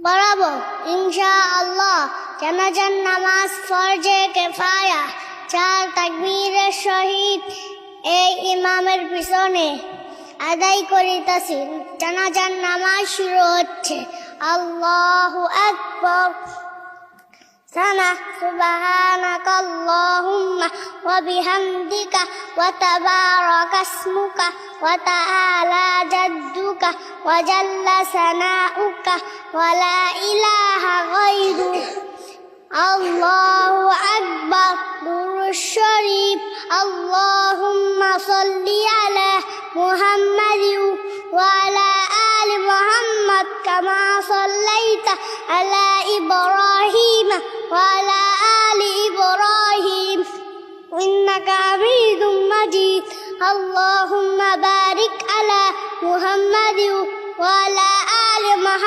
পড়াবো ইনশাআল্লাহ জানাজার নামাজ ফরজে কিফায়া, 4 তাকবীরের সহিত এই ইমামের পিছনে আদায় করিতেছি। জানাজার নামাজ শুরু হচ্ছে। আল্লাহু আকবার। সানা সুবহানাকাল্লাহুম্মা ওয়া বিহামদিকা ওয়া তাবারাকা ইসমুকা ওয়া তাআলা জাদ্দুকা ওয়া জাল্লা সানাউকা ওয়া লা ইলাহা গায়রুক। আল্লাহু আকবার। দুরূদ শরীফ। আল্লাহুম্মা সাল্লি আলা মুহাম্মাদিন ওয়া আলা আলি মুহাম্মাদ কামা সাল্লাইতা আলা ইব্রাহিম ওয়া আলা আলি ইব্রাহিম ইন্নাকা হামিদুম মাজিদ। আল্লাহুম্মা বারিক আলা মুহাম্মাদিন ওয়া আলা আলি মুহাম্মাদ